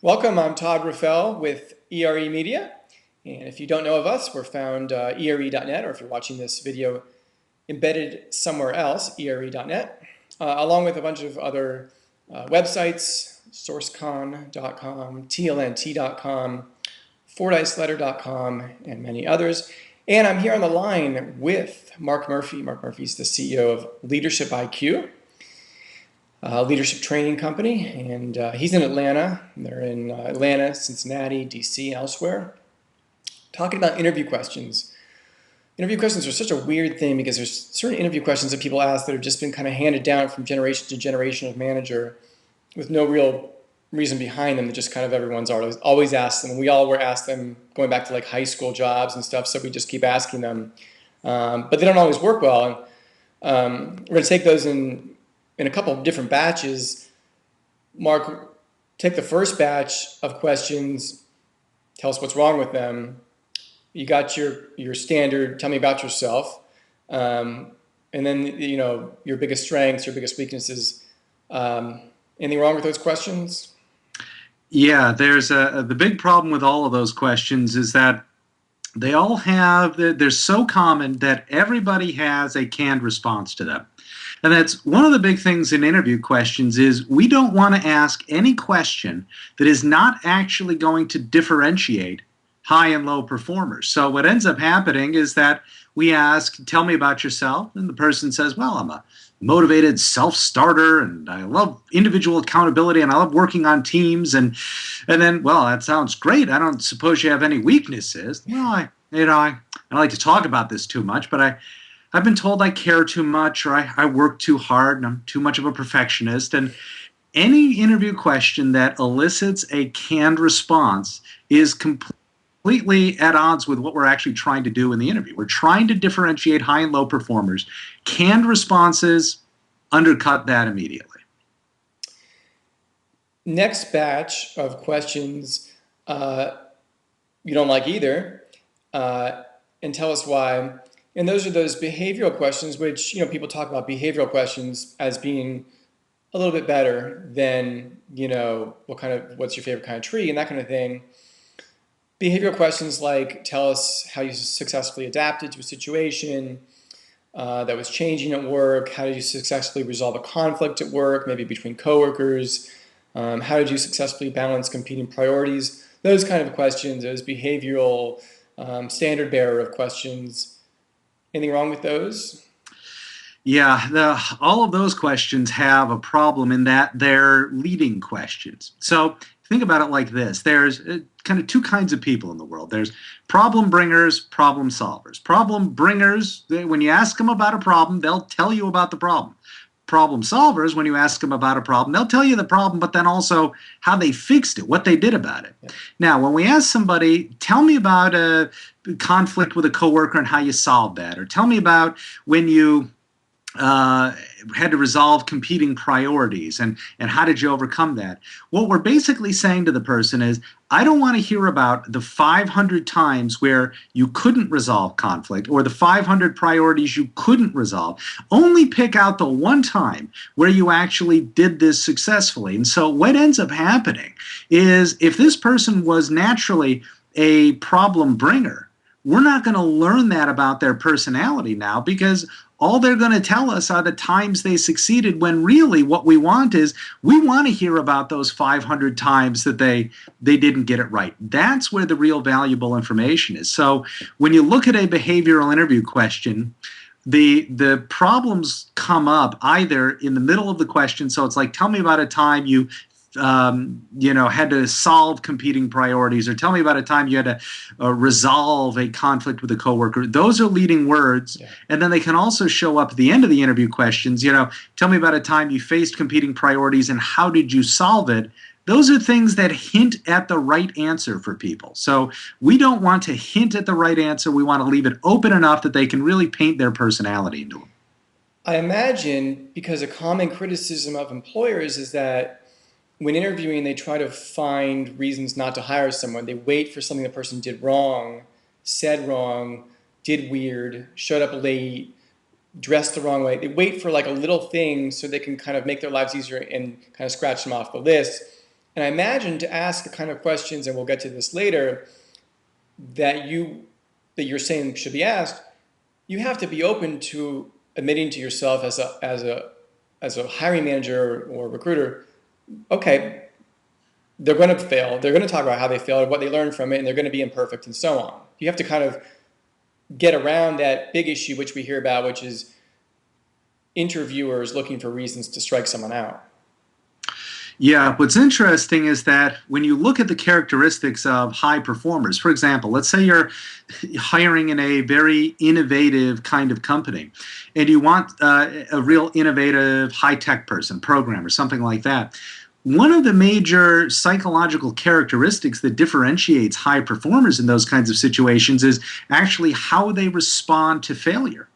Welcome, I'm Todd Raffel with ERE Media. And if you don't know of us, we're found ere.net, or if you're watching this video embedded somewhere else, ere.net, along with a bunch of other websites, sourcecon.com, tlnt.com, FordyceLetter.com, and many others. And I'm here on the line with Mark Murphy. Mark Murphy's the CEO of Leadership IQ. Leadership training company, and he's in Atlanta. They're in Atlanta, Cincinnati, DC, and elsewhere, talking about interview questions. Interview questions are such a weird thing because there's certain interview questions that people ask that have just been kind of handed down from generation to generation of manager with no real reason behind them, that just kind of everyone's always asked them. We all were asked them going back to like high school jobs and stuff, so we just keep asking them. But they don't always work well. And we're going to take those in a couple of different batches. Mark, take the first batch of questions, tell us what's wrong with them. You got your standard, tell me about yourself. And then, your biggest strengths, your biggest weaknesses. Anything wrong with those questions? Yeah, there's the big problem with all of those questions is that they all they're so common that everybody has a canned response to them. And that's one of the big things in interview questions is we don't want to ask any question that is not actually going to differentiate high and low performers. So what ends up happening is that we ask, tell me about yourself, and the person says, well, I'm a motivated self-starter, and I love individual accountability, and I love working on teams, and then, well, that sounds great. I don't suppose you have any weaknesses. Well, I don't like to talk about this too much, but I've been told I care too much, or I work too hard, and I'm too much of a perfectionist. And any interview question that elicits a canned response is completely at odds with what we're actually trying to do in the interview. We're trying to differentiate high and low performers. Canned responses undercut that immediately. Next batch of questions you don't like either, and tell us why. And those are those behavioral questions, which people talk about behavioral questions as being a little bit better than what's your favorite kind of tree and that kind of thing. Behavioral questions like tell us how you successfully adapted to a situation that was changing at work. How did you successfully resolve a conflict at work, maybe between coworkers? How did you successfully balance competing priorities? Those kind of questions, those behavioral standard bearer of questions. Anything wrong with those? Yeah, all of those questions have a problem in that they're leading questions. So think about it like this. There's kind of two kinds of people in the world. There's problem bringers, problem solvers. Problem bringers, when you ask them about a problem, they'll tell you about the problem. Problem solvers, when you ask them about a problem, they'll tell you the problem, but then also how they fixed it, what they did about it. Yeah. Now, when we ask somebody, tell me about a conflict with a coworker and how you solved that, or tell me about when you had to resolve competing priorities and how did you overcome that? What we're basically saying to the person is, I don't want to hear about the 500 times where you couldn't resolve conflict or the 500 priorities you couldn't resolve. Only pick out the one time where you actually did this successfully. And so what ends up happening is if this person was naturally a problem bringer, we're not going to learn that about their personality now, because all they're going to tell us are the times they succeeded, when really what we want is we want to hear about those 500 times that they didn't get it right. That's where the real valuable information is. So when you look at a behavioral interview question, the problems come up either in the middle of the question. So it's like, tell me about a time you had to solve competing priorities, or tell me about a time you had to resolve a conflict with a coworker. Those are leading words. Yeah. And then they can also show up at the end of the interview questions. Tell me about a time you faced competing priorities and how did you solve it? Those are things that hint at the right answer for people. So we don't want to hint at the right answer. We want to leave it open enough that they can really paint their personality into them. I imagine, because a common criticism of employers is that when interviewing, they try to find reasons not to hire someone. They wait for something the person did wrong, said wrong, did weird, showed up late, dressed the wrong way. They wait for like a little thing so they can kind of make their lives easier and kind of scratch them off the list. And I imagine to ask the kind of questions, and we'll get to this later, that you're saying should be asked, you have to be open to admitting to yourself as a hiring manager or recruiter, okay, they're going to fail. They're going to talk about how they failed, what they learned from it, and they're going to be imperfect and so on. You have to kind of get around that big issue which we hear about, which is interviewers looking for reasons to strike someone out. Yeah, what's interesting is that when you look at the characteristics of high performers, for example, let's say you're hiring in a very innovative kind of company and you want a real innovative high-tech person, programmer, something like that. One of the major psychological characteristics that differentiates high performers in those kinds of situations is actually how they respond to failure.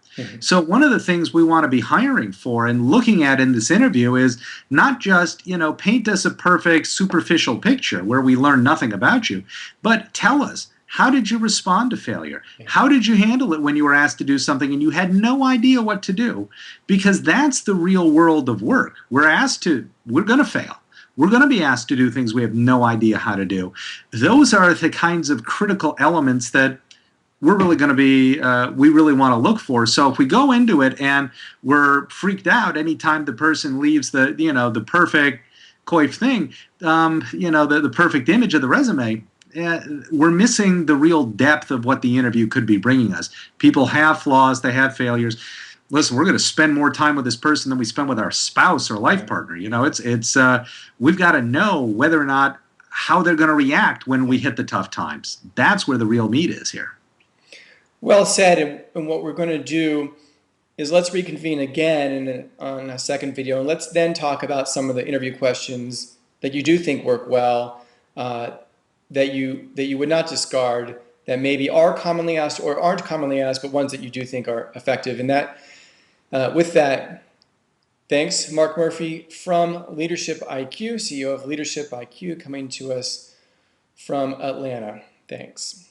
So one of the things we want to be hiring for and looking at in this interview is not just, paint us a perfect superficial picture where we learn nothing about you, but tell us, how did you respond to failure? How did you handle it when you were asked to do something and you had no idea what to do? Because that's the real world of work. We're going to fail. We're going to be asked to do things we have no idea how to do. Those are the kinds of critical elements that we're really going to be, we really want to look for. So if we go into it and we're freaked out anytime the person leaves the perfect coif thing, the perfect image of the resume, we're missing the real depth of what the interview could be bringing us. People have flaws, they have failures. Listen, we're going to spend more time with this person than we spend with our spouse or life partner. We've got to know whether or not how they're going to react when we hit the tough times. That's where the real meat is here. Well said. And what we're going to do is let's reconvene again on a second video, and let's then talk about some of the interview questions that you do think work well, that you would not discard, that maybe are commonly asked or aren't commonly asked, but ones that you do think are effective. And that, with that, thanks, Mark Murphy from Leadership IQ, CEO of Leadership IQ, coming to us from Atlanta. Thanks.